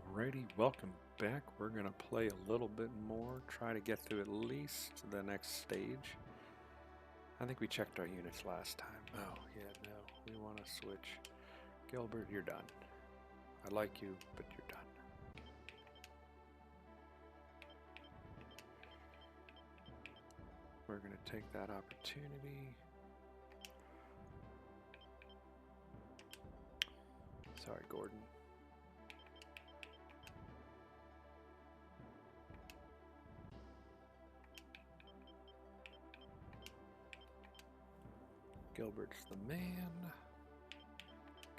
Alrighty, welcome back. We're going to play a little bit more, try to get through at least the next stage. I think we checked our units last time. Oh, yeah, no, we want to switch. Gilbert, you're done. I like you, but you're done. We're going to take that opportunity. Sorry, Gordon. Gilbert's the man.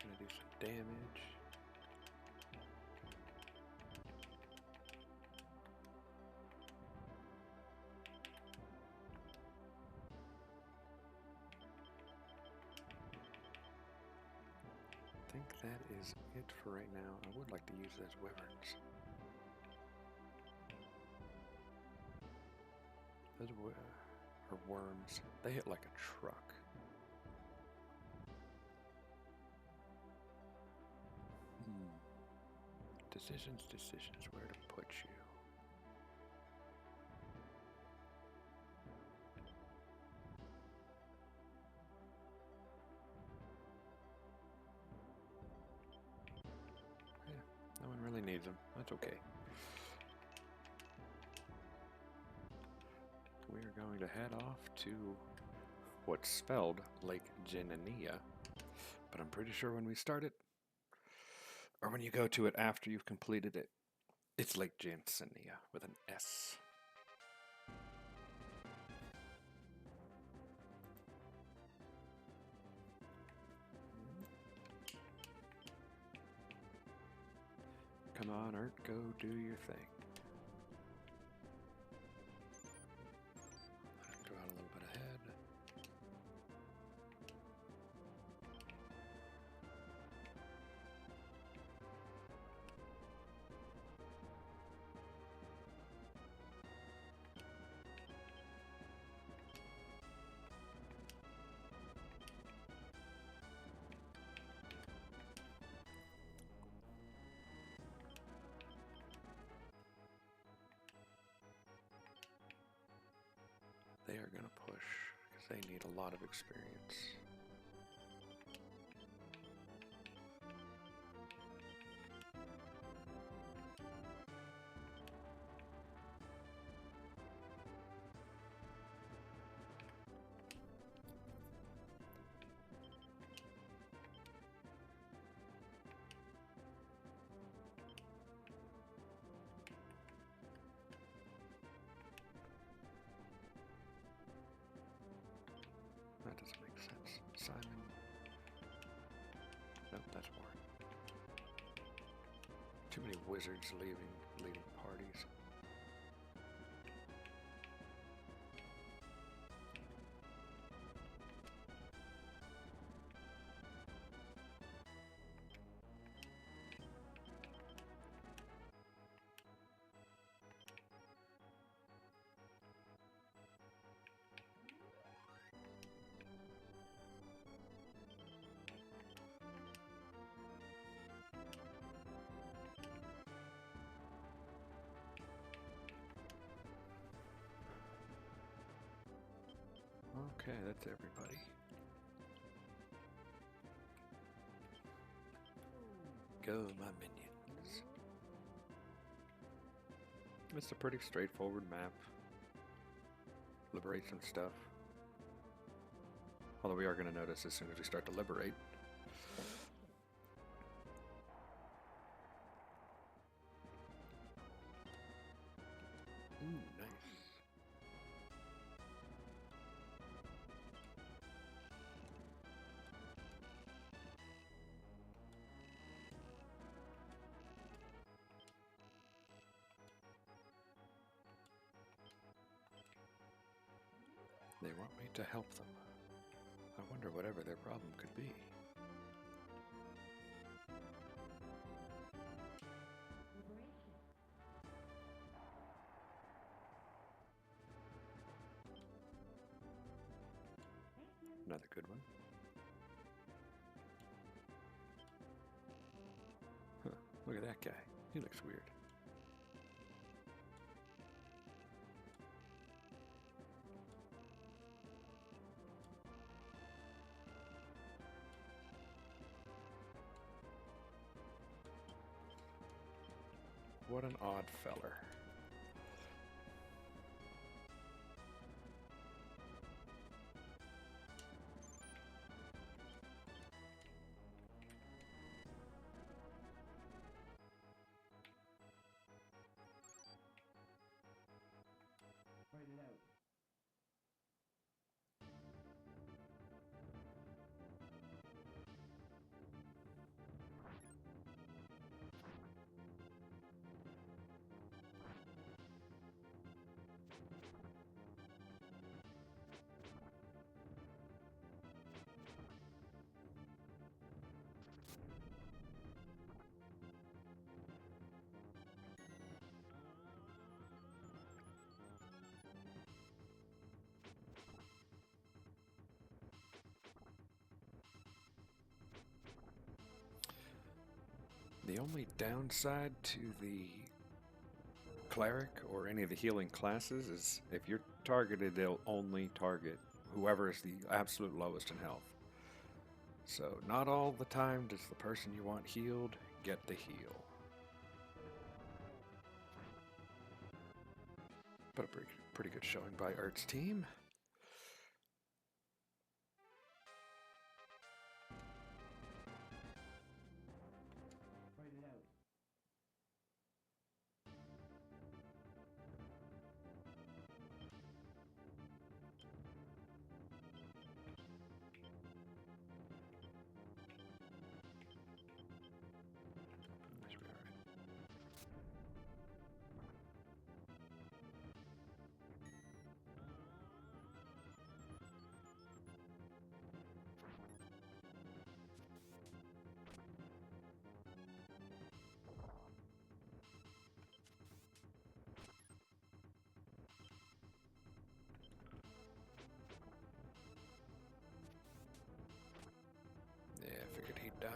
Gonna do some damage. I think that is it for right now. I would like to use those wyverns. Those are worms. They hit like a truck. Decisions, where to put you. Yeah, no one really needs them. That's okay. We are going to head off to what's spelled Lake Jansenia, but I'm pretty sure when we start it, or when you go to it after you've completed it, it's Lake Jansenia with an S. Come on, Ert, go do your thing. Go out a little bit ahead. They are going to push because they need a lot of experience. That doesn't make sense. Simon. Nope, that's more. Too many wizards leading parties. Okay, that's everybody. Go, my minions. It's a pretty straightforward map. Liberate some stuff. Although we are going to notice as soon as we start to liberate. Ooh, nice. They want me to help them. I wonder whatever their problem could be. Another good one. Huh, look at that guy. He looks weird. What an odd feller. Write it out. The only downside to the cleric or any of the healing classes is if you're targeted, they'll only target whoever is the absolute lowest in health. So not all the time does the person you want healed get the heal. But a pretty good showing by Ert's team. Write it out. That should be all right. Yeah, I figured he'd die.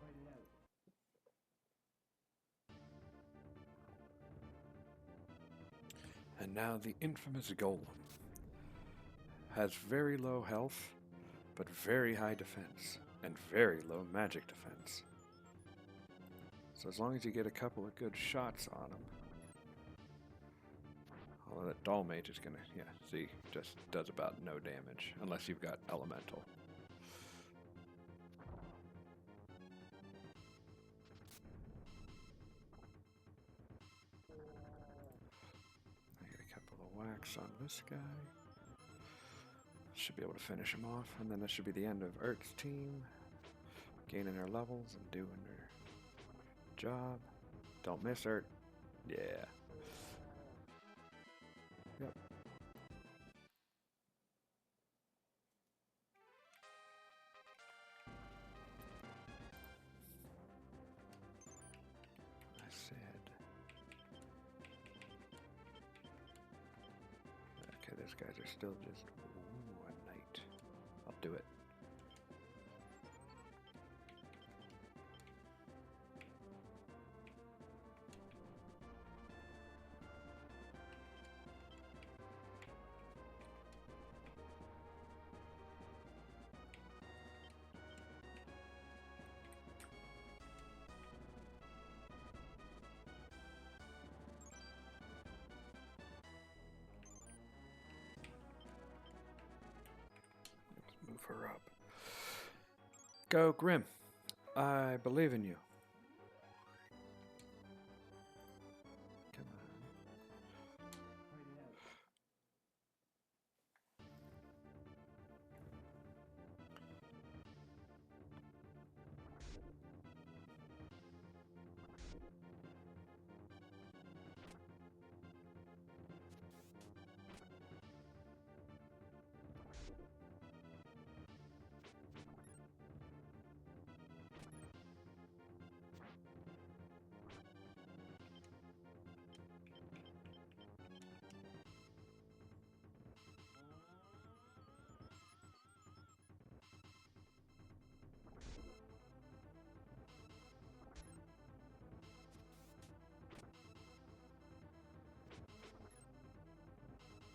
Write it out. And now the infamous Golem has very low health, but very high defense, and very low magic defense. So as long as you get a couple of good shots on him, although that Doll Mage is gonna, yeah, see, just does about no damage, unless you've got Elemental. I got a couple of whacks on this guy. Should be able to finish him off, and then this should be the end of Ert's team. Gaining their levels and doing their job. Don't miss Ert. Yeah. Yep. I said. Okay, these guys are still just a knight. I'll do it. her up. Go, Grim. I believe in you. Come on. Fight it out.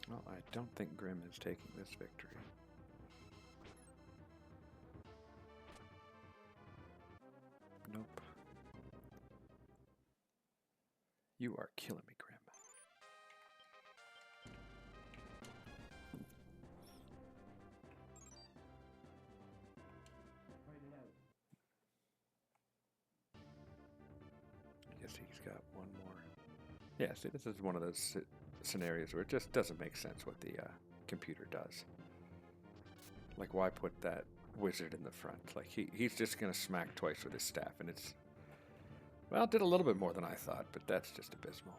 Well, I don't think Grim is taking this victory. Nope. You are killing me, Grim. Fight it out. I guess he's got one more. Yeah, see, this is one of those scenarios where it just doesn't make sense what the computer does. Like, why put that wizard in the front? Like, he's just going to smack twice with his staff, and it's... Well, it did a little bit more than I thought, but that's just abysmal.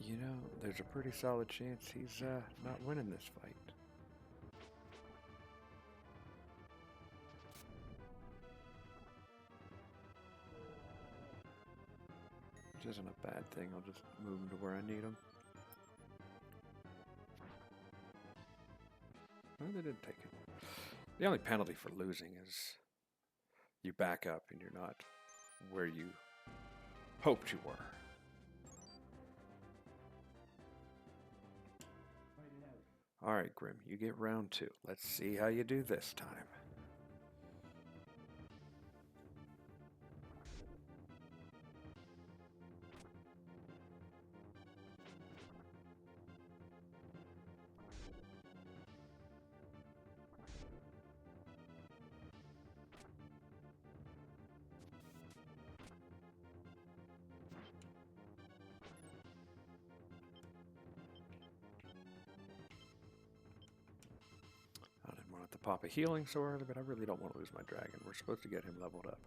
You know, there's a pretty solid chance he's not winning this fight. Which isn't a bad thing. I'll just move him to where I need him. Well, they didn't take it. The only penalty for losing is you back up and you're not where you hoped you were. Fight it out. All right, Grim, you get round 2. Let's see how you do this time. I didn't want to pop a healing so early, but I really don't want to lose my dragon. We're supposed to get him leveled up.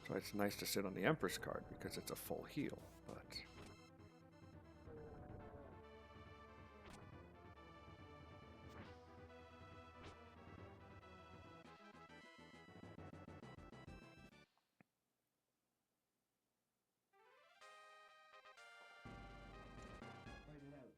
So it's nice to sit on the Empress card because it's a full heal, but... Fight it out.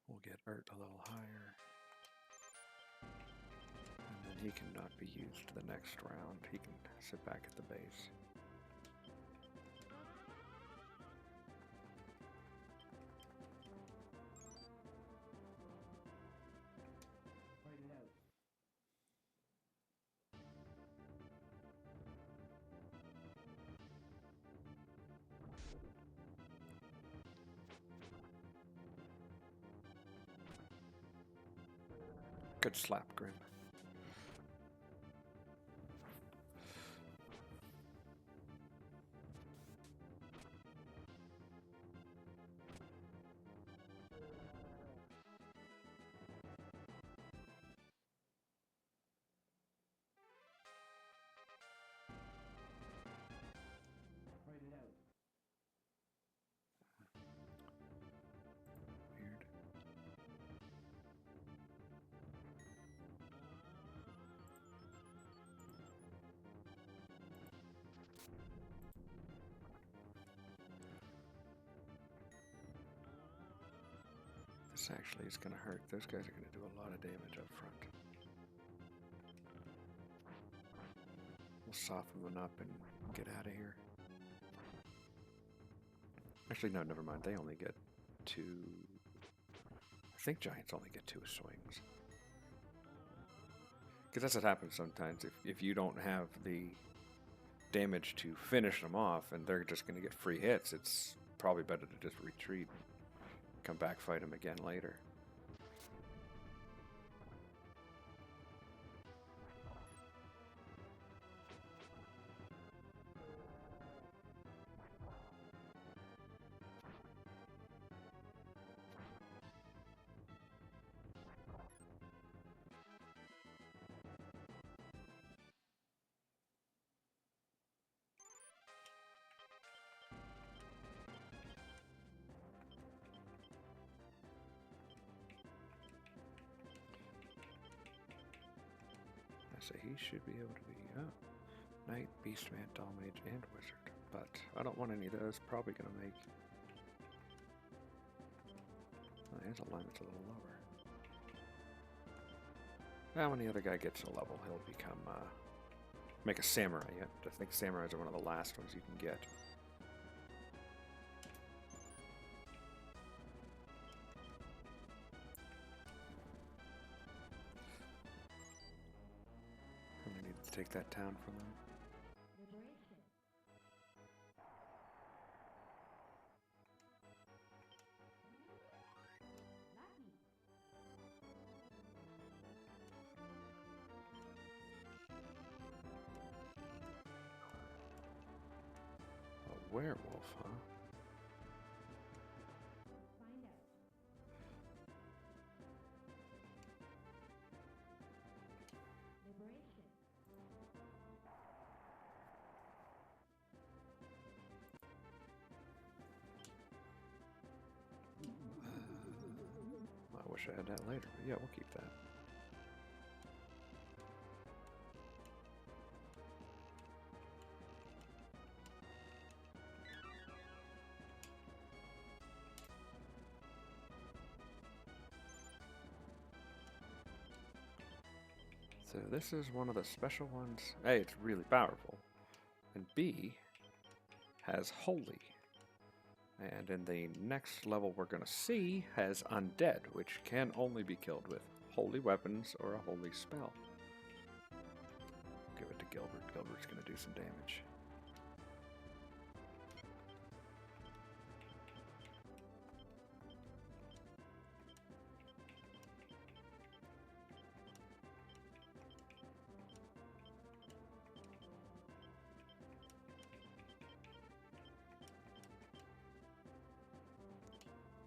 We'll get Ert a little higher. And then he cannot be used the next round. He can sit back at the base. Fight it out. Good slap, Grim. This actually is going to hurt. Those guys are going to do a lot of damage up front. We'll soften them up and get out of here. Actually, no, never mind. They only get 2... I think giants only get 2 swings. Because that's what happens sometimes. If you don't have the damage to finish them off and they're just going to get free hits, it's probably better to just retreat. Come back, fight them again later. So he should be able to be Knight, Beastman, Doll Mage, and Wizard. But I don't want any of those. Probably going to make... Oh, his alignment's a little lower. Now when the other guy gets a level, he'll become... make a Samurai. I think Samurais are one of the last ones you can get. Take that town from them. A werewolf, huh? I wish I had that later, but yeah, we'll keep that. So this is one of the special ones. A, it's really powerful. And B, has holy. And in the next level we're going to see, has undead, which can only be killed with holy weapons or a holy spell. Give it to Gilbert. Gilbert's going to do some damage.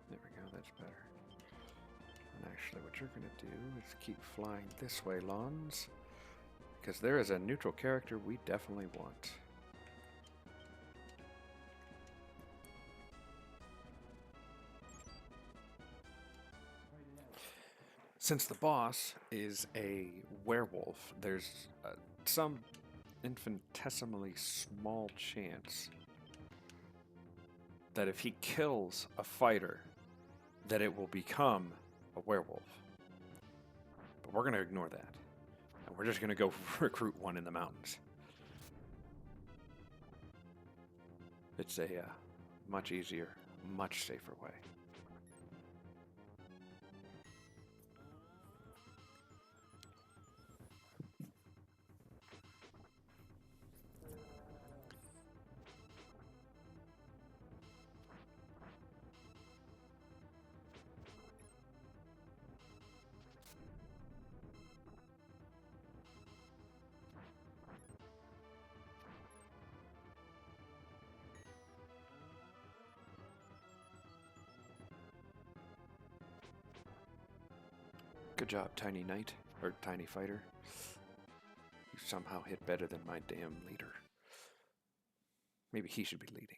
There we go, that's better. And actually what you're going to do is keep flying this way, Lons. Because there is a neutral character we definitely want. Since the boss is a werewolf, there's some infinitesimally small chance that if he kills a fighter, that it will become a werewolf. But we're going to ignore that. And we're just going to go recruit one in the mountains. It's a much easier, much safer way. Good job, Tiny Knight, or Tiny Fighter. You somehow hit better than my damn leader. Maybe he should be leading.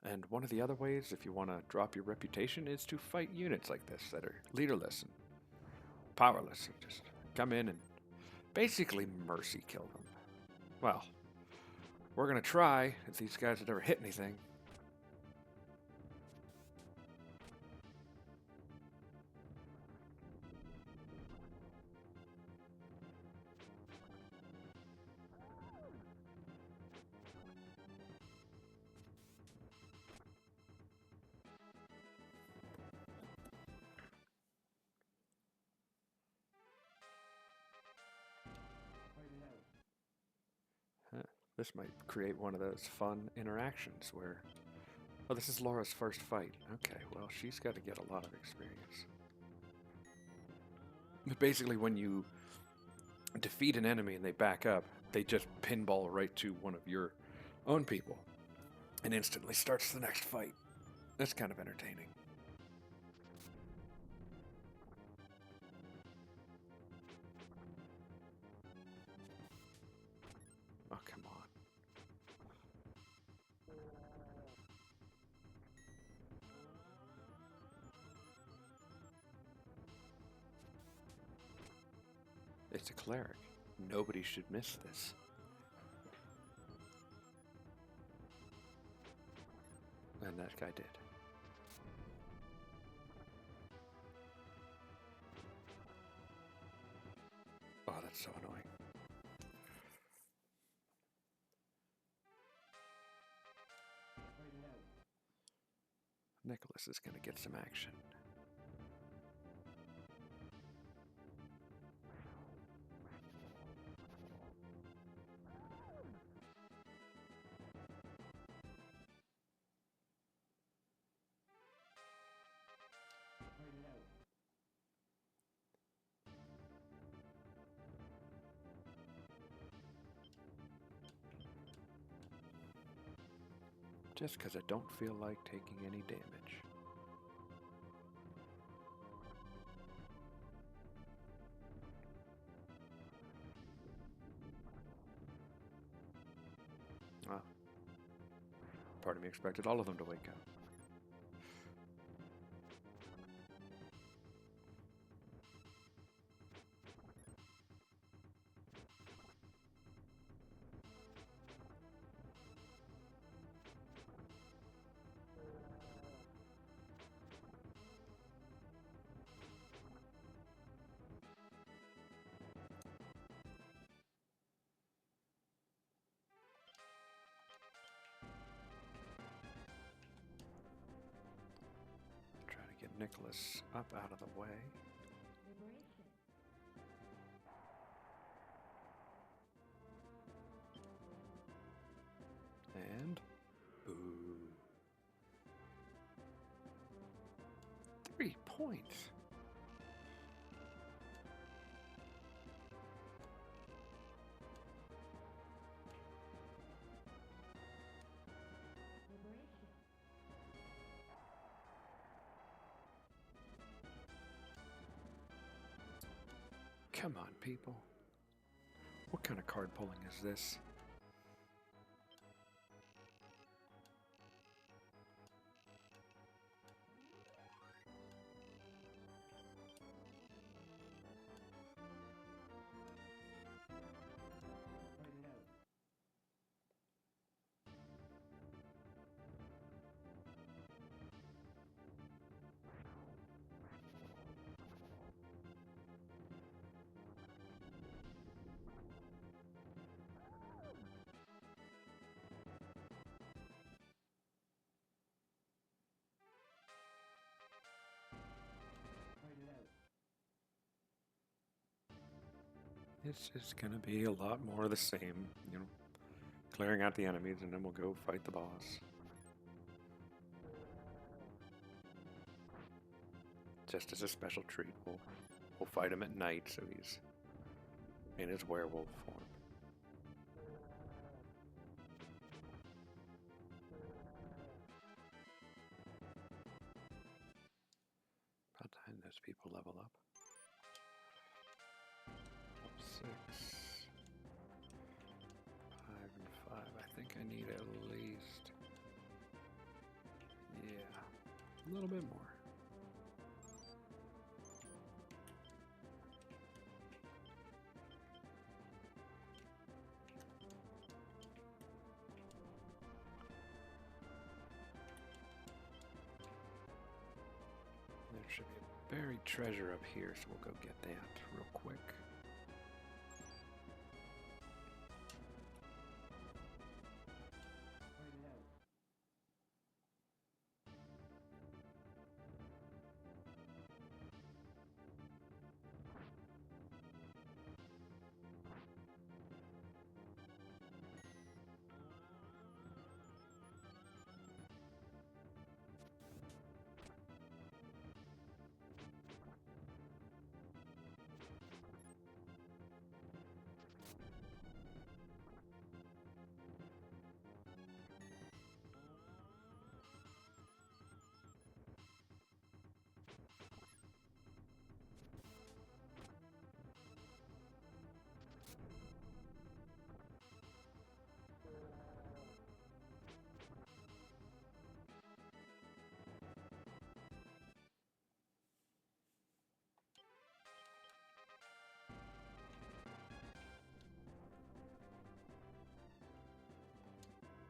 And one of the other ways, if you want to drop your reputation, is to fight units like this that are leaderless and powerless. Just come in and basically mercy kill them. Well, we're gonna try if these guys had ever hit anything. Fight it out. This might create one of those fun interactions where, oh, this is Laura's first fight. Okay, well, she's got to get a lot of experience. But basically, when you defeat an enemy and they back up, they just pinball right to one of your own people and instantly starts the next fight. That's kind of entertaining. Oh, come on. It's a cleric. Nobody should miss this. And that guy did. Oh, that's so annoying. Fight it out. Nicholas is going to get some action. Fight it out. Just because I don't feel like taking any damage. Ah. Part of me expected all of them to wake up. Try to get Nicholas up out of the way. Liberation. And boo. 3 points. Liberation. Come on, people. What kind of card pulling is this? Fight it out. Fight it out. It's just gonna be a lot more of the same, you know, clearing out the enemies, and then we'll go fight the boss. Just as a special treat, we'll fight him at night, so he's in his werewolf form. About time those people level up. 6, 5, and 5. I think I need at least, yeah, a little bit more. Buried treasure up here, so we'll go get that real quick. Find it out.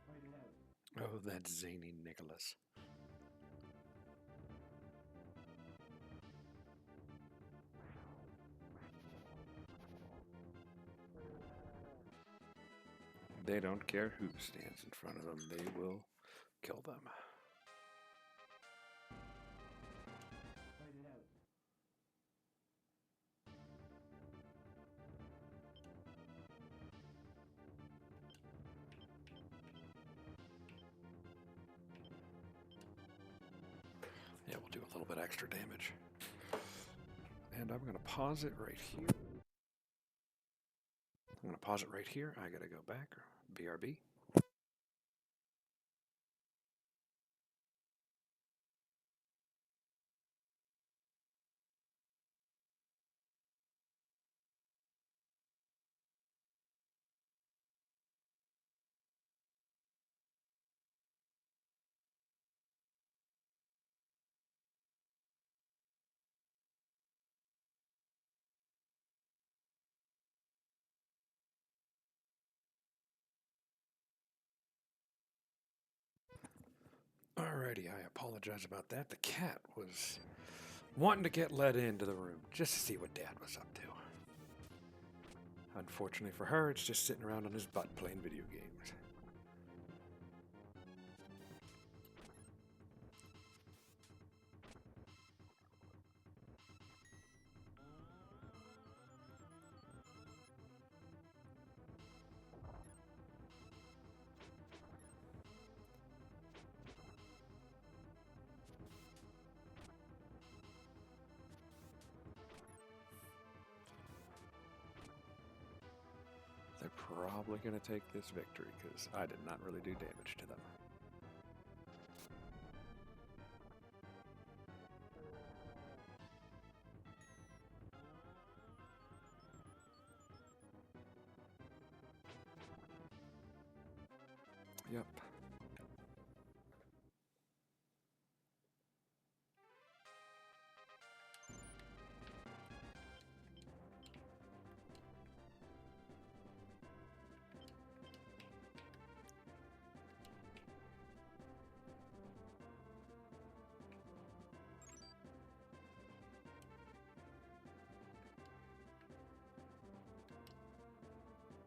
Find it out. Oh, that zany Nicholas. They don't care who stands in front of them, they will kill them. Find it out. Yeah, we'll do a little bit extra damage. And I'm going to pause it right here. I'm going to pause it right here. I got to go back. BRB. Alrighty, I apologize about that. The cat was wanting to get let into the room just to see what Dad was up to. Unfortunately for her, it's just sitting around on his butt playing video games. They're probably going to take this victory because I did not really do damage to them. Yep.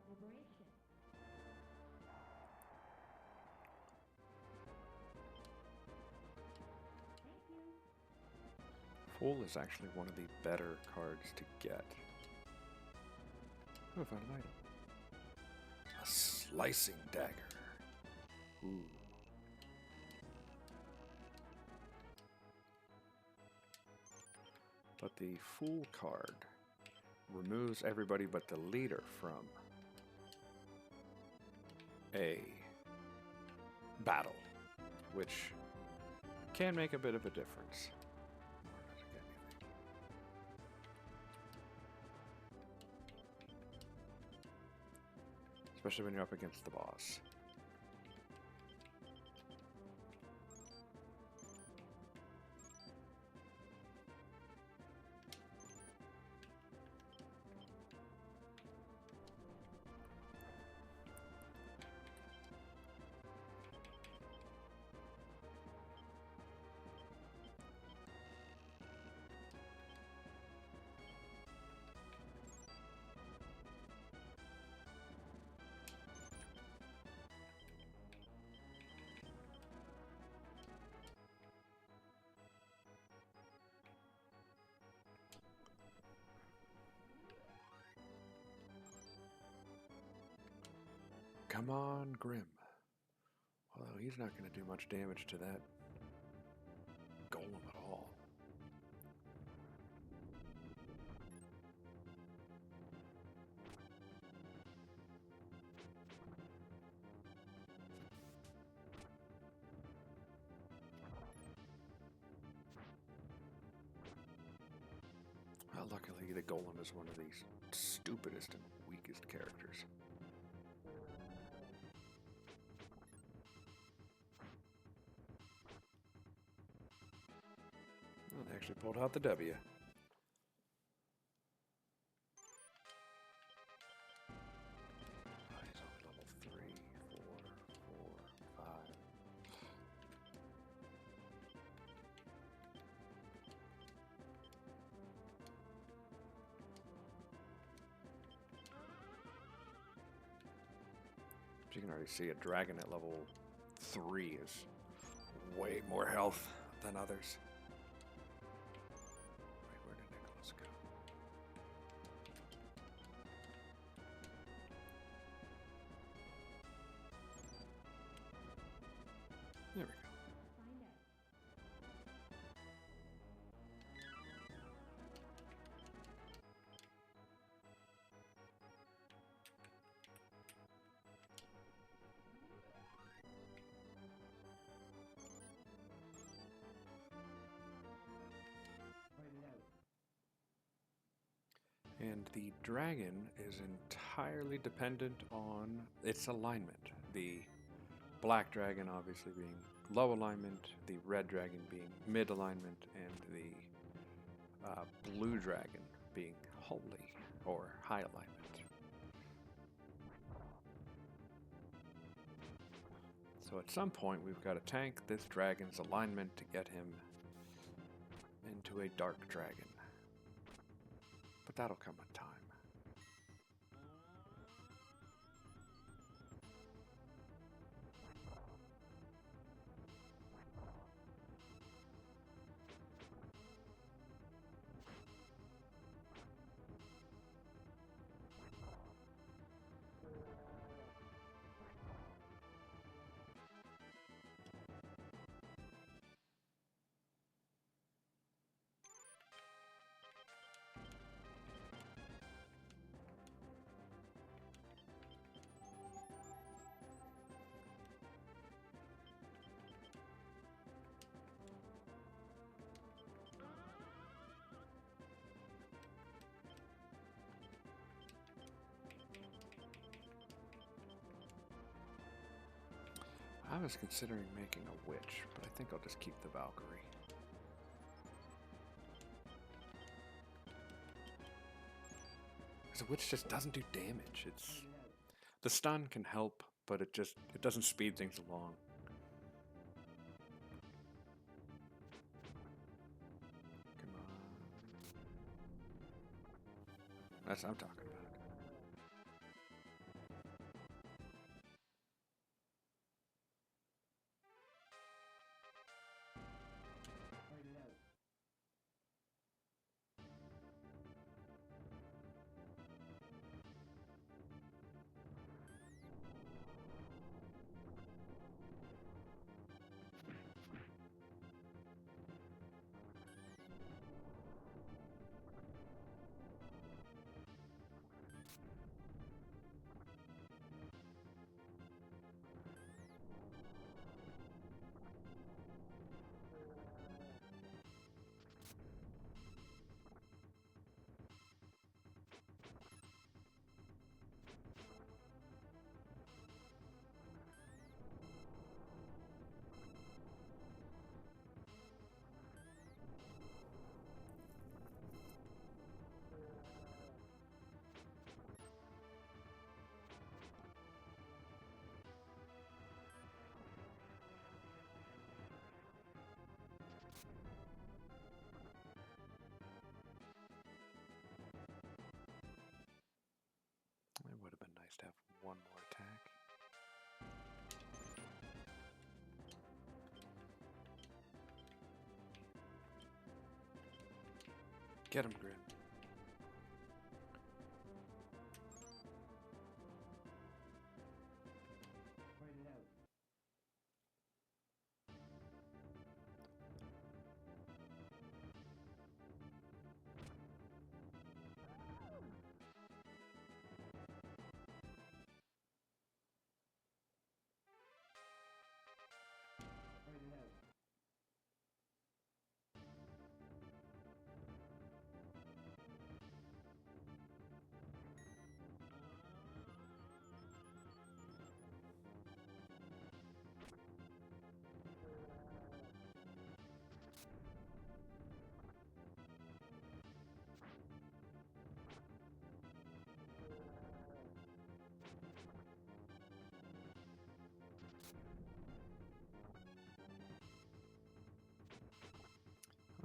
Liberation. Thank you. Fool is actually one of the better cards to get. Oh, I found an item. A slicing dagger. Ooh. But the Fool card removes everybody but the leader from a battle, which can make a bit of a difference. Especially when you're up against the boss. Come on, Grim. Although he's not going to do much damage to that golem at all. Well, luckily the golem is one of these stupidest and weakest characters. Well, they actually pulled out the W. Oh, he's only level 3, 4, 4, 5. You can already see a dragon at level 3 is way more health than others. Wait, where did Nicholas go? There we go. Find out. Find it out. And the dragon is entirely dependent on its alignment. The black dragon obviously being low alignment, the red dragon being mid alignment, and the blue dragon being holy or high alignment. So at some point we've got to tank this dragon's alignment to get him into a dark dragon. But that'll come with time. I was considering making a witch, but I think I'll just keep the Valkyrie. Because the witch just doesn't do damage. It's the stun can help, but it doesn't speed things along. Come on. That's what I'm talking about. Find it out. It would have been nice to have one more attack. Get him, Grim.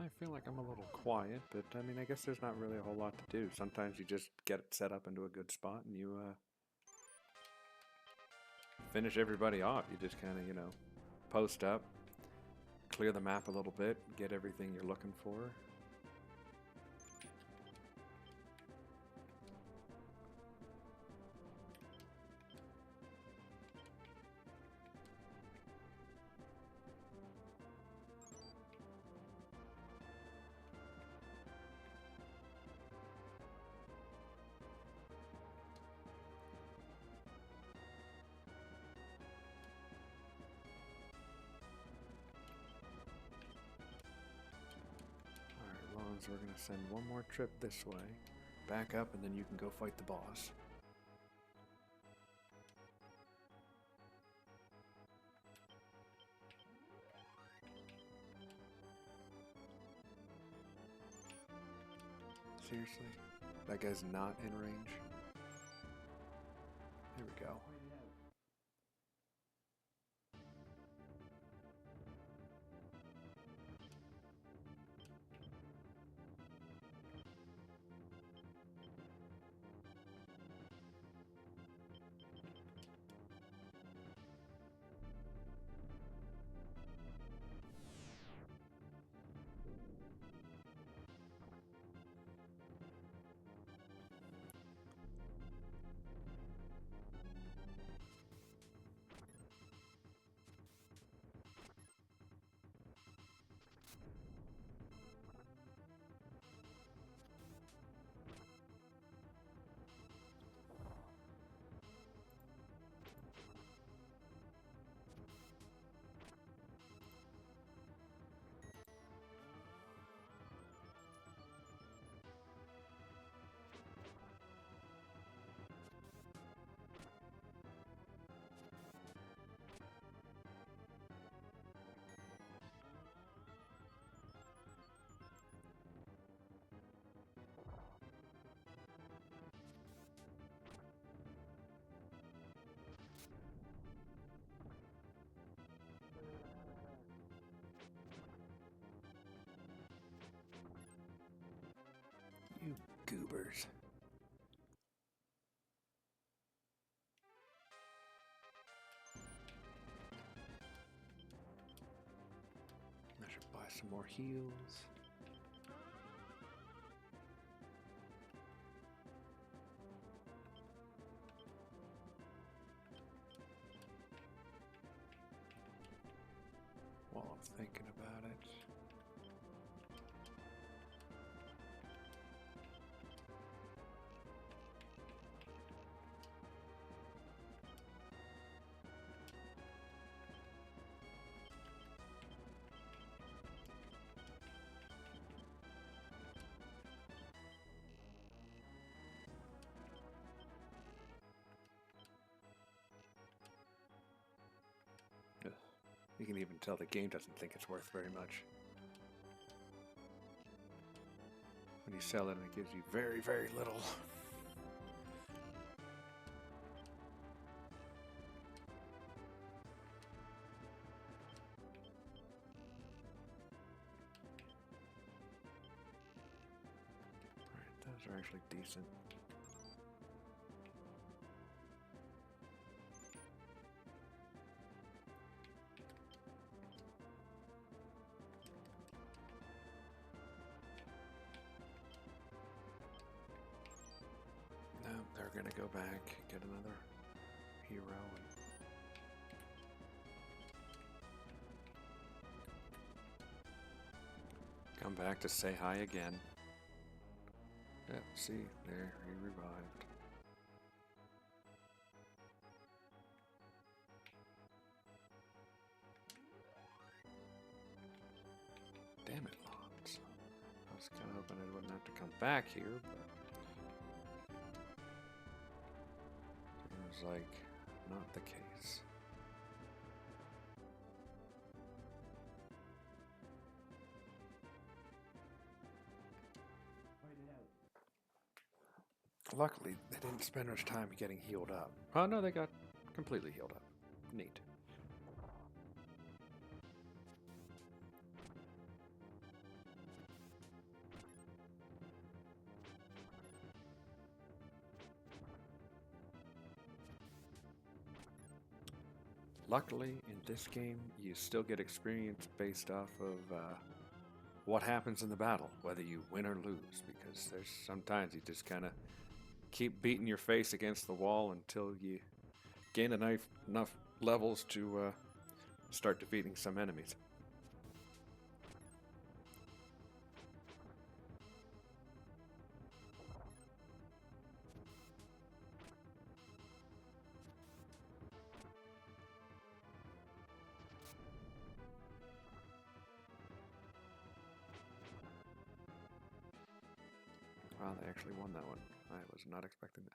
I feel like I'm a little quiet, but I mean, I guess there's not really a whole lot to do. Sometimes you just get it set up into a good spot and you finish everybody off. You just kind of, you know, post up, clear the map a little bit, get everything you're looking for. So we're going to send one more trip this way, back up, and then you can go fight the boss. Seriously? That guy's not in range? Here we go. You goobers. I should buy some more heals. While I'm thinking about it. Ugh. You can even tell the game doesn't think it's worth very much. When you sell it and it gives you very, very little. Alright, those are actually decent. No, they're gonna go back, get another hero, and come back to say hi again. Yep, see, there, he revived. Damn it, Lons. I was kind of hoping I wouldn't have to come back here, but seems like not the case. Luckily, they didn't spend much time getting healed up. Oh no, they got completely healed up. Neat. Luckily, in this game, you still get experience based off of what happens in the battle, whether you win or lose, because there's sometimes you just kind of keep beating your face against the wall until you gain enough levels to start defeating some enemies. Wow, they actually won that one. I was not expecting that.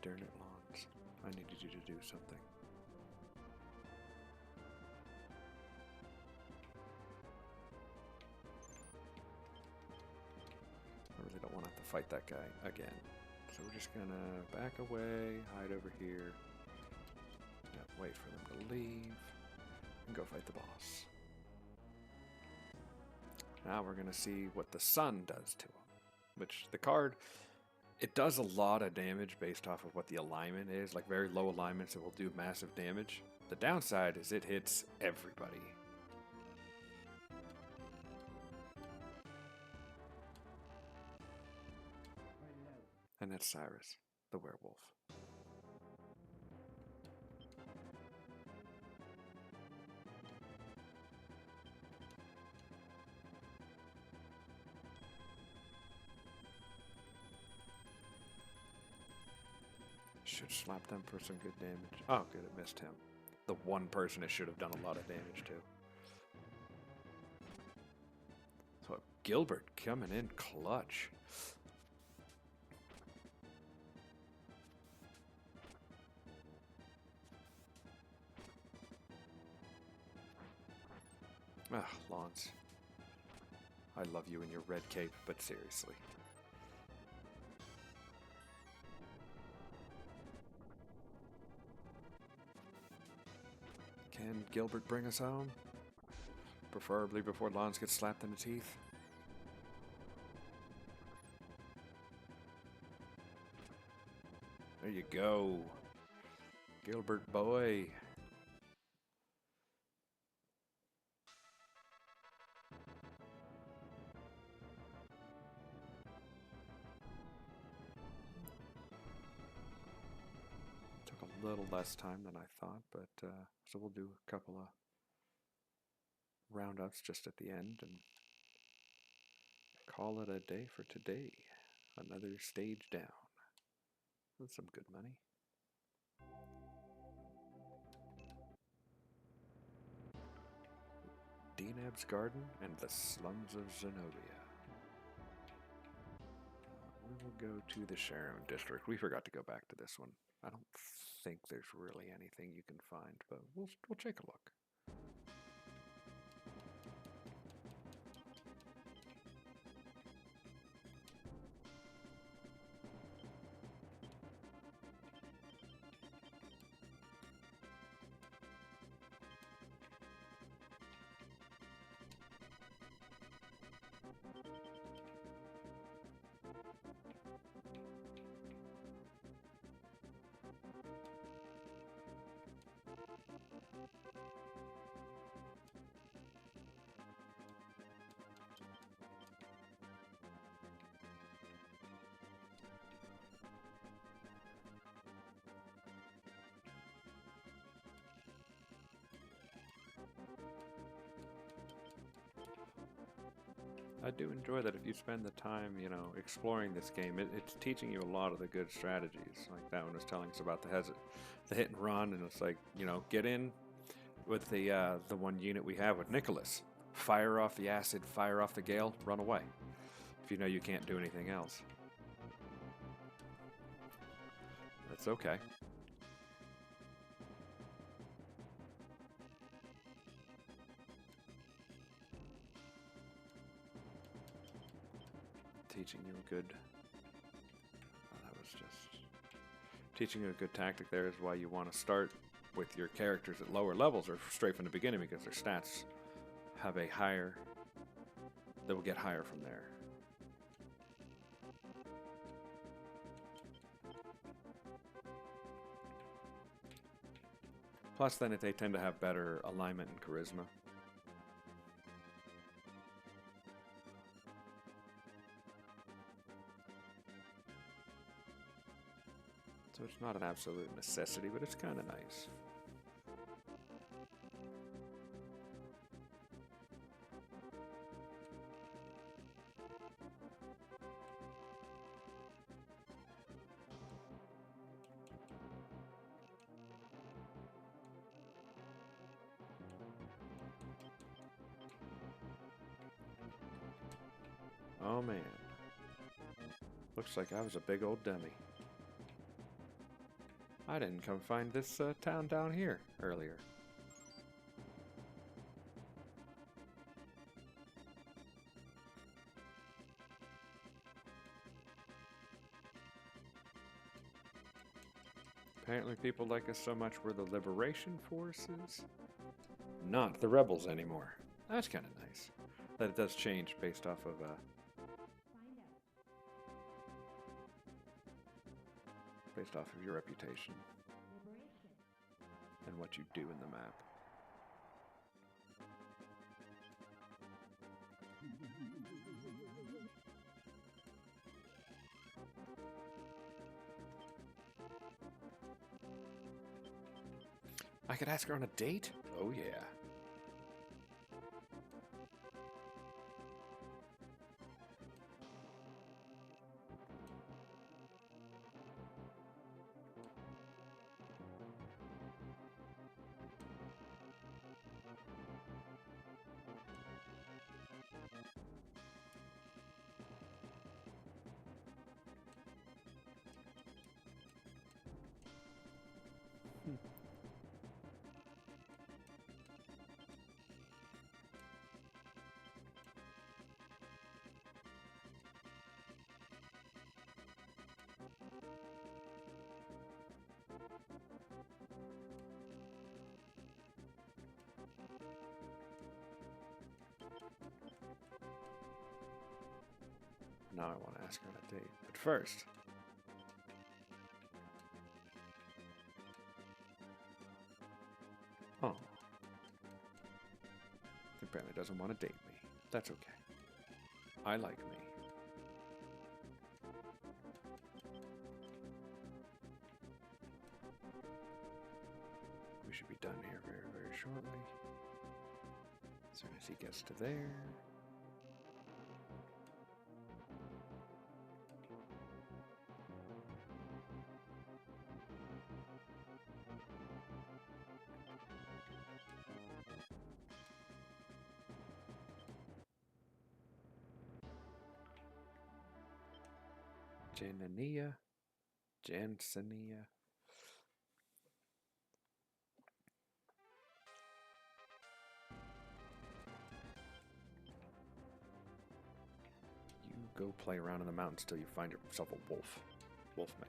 Darn it, Lawns. I needed you to do something. I really don't want to have to fight that guy again. So we're just gonna back away, hide over here. Yeah, wait for them to leave, and go fight the boss. Now we're gonna see what the sun does to him. Which the card, it does a lot of damage based off of what the alignment is. Like very low alignments, it will do massive damage. The downside is it hits everybody. And that's Cyrus, the werewolf. Should slap them for some good damage. Oh, good, it missed him. The one person it should have done a lot of damage to. So Gilbert coming in clutch. Ah, Lawns. I love you in your red cape, but seriously. Can Gilbert bring us home? Preferably before Lawns gets slapped in the teeth. There you go. Gilbert boy. Took a little less time than I thought, but so we'll do a couple of roundups just at the end and call it a day for today. Another stage down. That's some good money. Deneb's Garden and the slums of Zenobia. We will go to the Sharon District. We forgot to go back to this one. I don't think there's really anything you can find, but we'll take a look. I do enjoy that if you spend the time, you know, exploring this game, it's teaching you a lot of the good strategies. Like that one was telling us about the hit and run, and it's like, you know, get in with the one unit we have with Nicholas. Fire off the acid, fire off the gale, run away. If you know you can't do anything else. That's okay. Teaching you a good... Oh, that was just... Teaching a good tactic there is why you want to start with your characters at lower levels or straight from the beginning, because their stats have a higher, they will get higher from there. Plus then they tend to have better alignment and charisma. So it's not an absolute necessity, but it's kind of nice. Oh man. Looks like I was a big old dummy. I didn't come find this town down here earlier. Apparently people like us so much we're the liberation forces, not the rebels anymore. That's kind of nice. That it does change based off of Find out. based off of your reputation Liberation. and what you do in the map. I could ask her on a date? Oh yeah. Now I want to ask her on a date. But first, oh, he apparently doesn't want to date me. That's okay. I like me. We should be done here very, very shortly. As soon as he gets to there. Jansenia. You go play around in the mountains till you find yourself a wolf. Wolfman.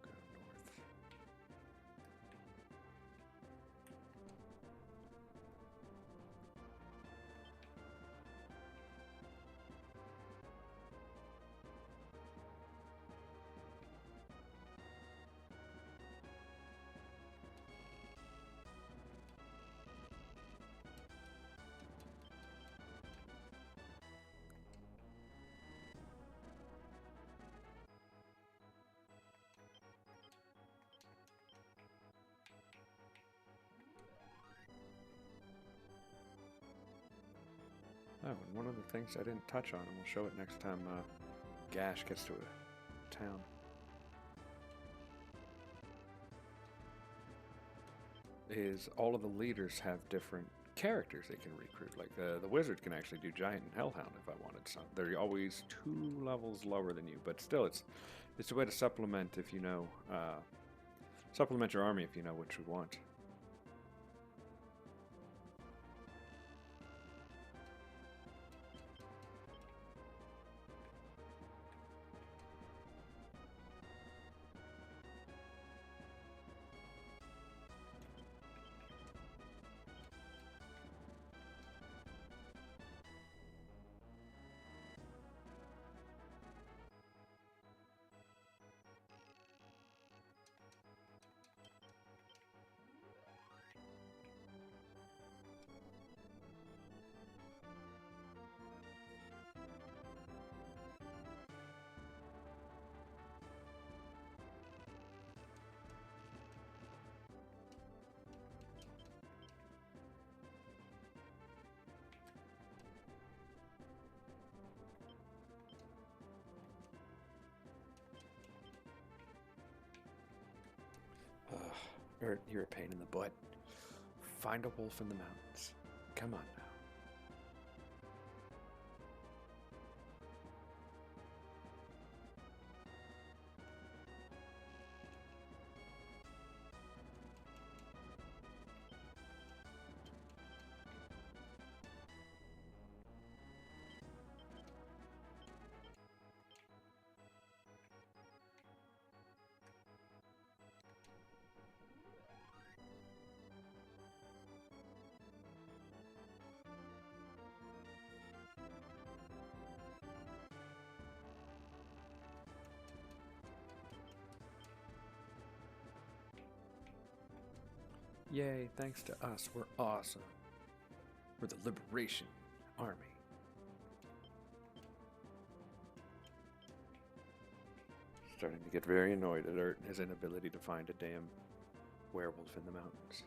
Go north. Oh, and one of the things I didn't touch on, and we'll show it next time Gash gets to a town, is all of the leaders have different characters they can recruit. Like the wizard can actually do giant and hellhound if I wanted some. They're always 2 levels lower than you, but still it's a way to supplement if you know, supplement your army if you know what you want. Or you're a pain in the butt. Find a wolf in the mountains. Come on now. Yay, thanks to us, we're awesome. We're the Liberation Army. Starting to get very annoyed at his inability to find a damn werewolf in the mountains.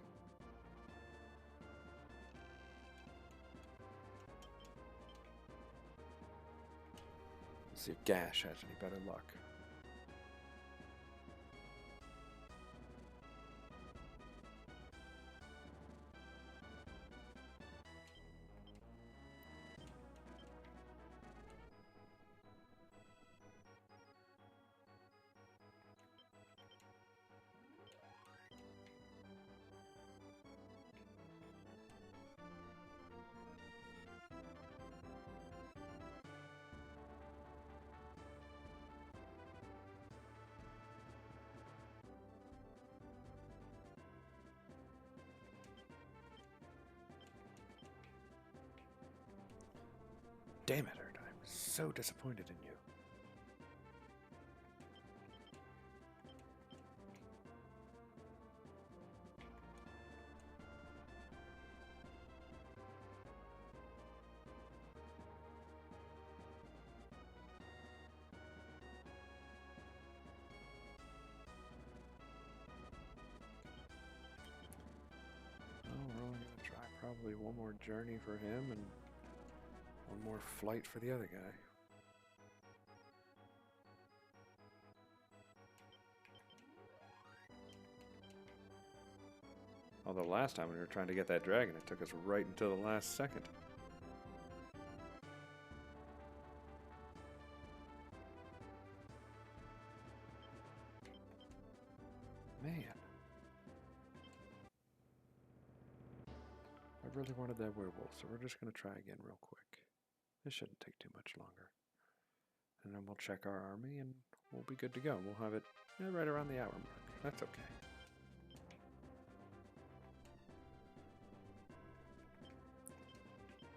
Let's see if Gash has any better luck. Damn it, Ert, I'm so disappointed in you. Oh, we're only gonna try probably one more journey for him and one more flight for the other guy. Although last time when we were trying to get that dragon, it took us right until the last second. Man. I really wanted that werewolf, so we're just going to try again real quick. This shouldn't take too much longer. And then we'll check our army and we'll be good to go. We'll have it right around the hour mark. That's okay.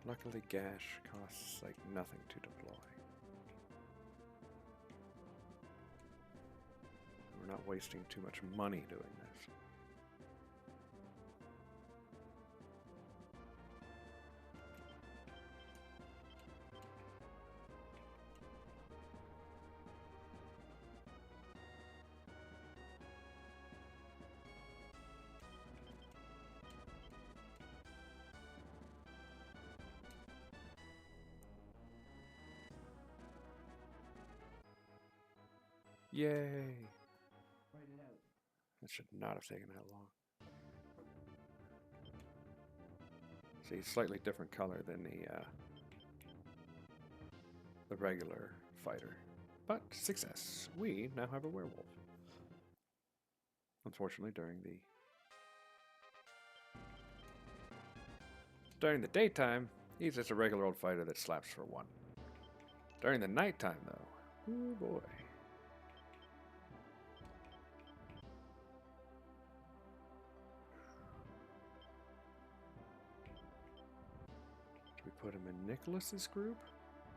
Luckily, Gash costs like nothing to deploy. We're not wasting too much money doing this. Yay! Write it out. That should not have taken that long. See, slightly different color than the regular fighter. But success! We now have a werewolf. Unfortunately, during the daytime, he's just a regular old fighter that slaps for one. During the nighttime, though, oh boy. We put him in Nicholas's group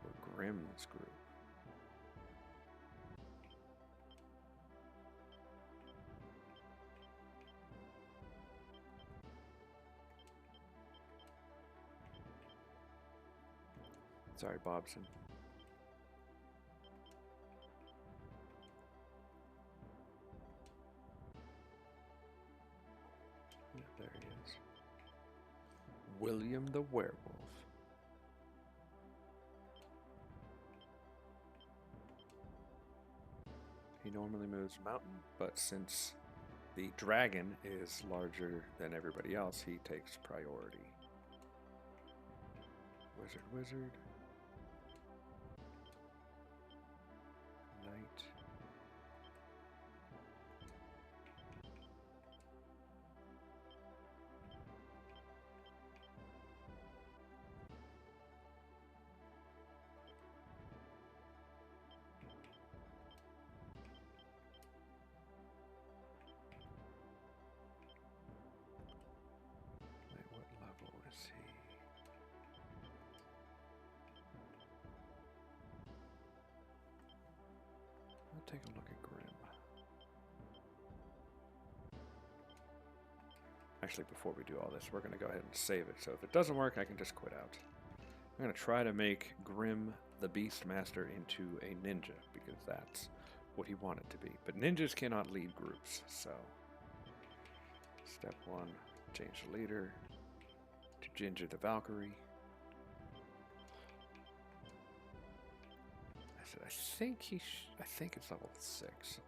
or Grimm's group? Sorry, Bobson. Yeah, there he is. William the Werewolf. He normally moves mountain, but since the dragon is larger than everybody else, he takes priority. Wizard. Knight. Wait, what level is he? I'll take a look at Grim. Actually, before we do all this, we're going to go ahead and save it. So if it doesn't work, I can just quit out. I'm going to try to make Grim the Beastmaster into a ninja, because that's what he wanted to be. But ninjas cannot lead groups, so... Step 1, change the leader to Ginger the Valkyrie. I think it's level 6.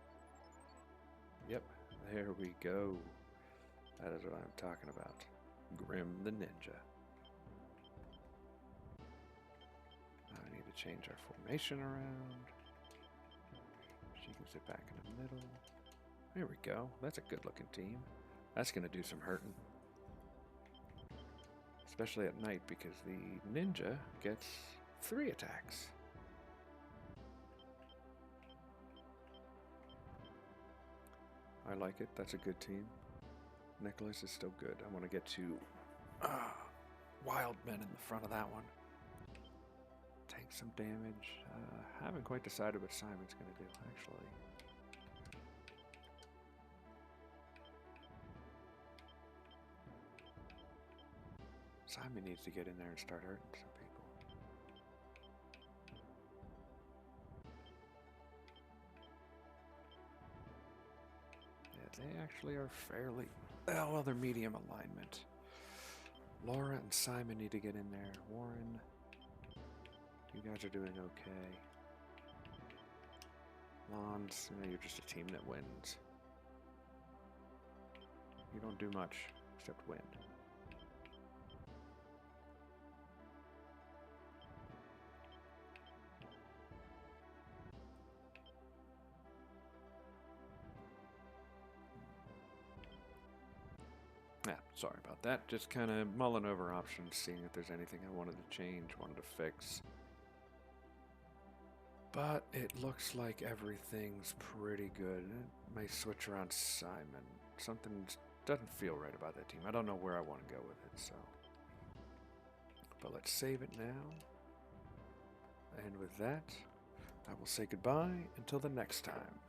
Yep, there we go. That is what I'm talking about. Grim the Ninja. Now I need to change our formation around. She can sit back in the middle. There we go. That's a good looking team. That's going to do some hurting. Especially at night, because the ninja gets 3 attacks. I like it. That's a good team. Nicholas is still good. I want to get to Wild Men in the front of that one. Take some damage. Haven't quite decided what Simon's going to do, actually. Simon needs to get in there and start hurting some people. Yeah, they actually are fairly... Oh, well, they're medium alignment. Laura and Simon need to get in there. Warren, you guys are doing okay. Lons, you're just a team that wins. You don't do much except win. Yeah, sorry about that. Just kind of mulling over options, seeing if there's anything I wanted to change, wanted to fix. But it looks like everything's pretty good. It may switch around Simon. Something doesn't feel right about that team. I don't know where I want to go with it, so. But let's save it now. And with that, I will say goodbye until the next time.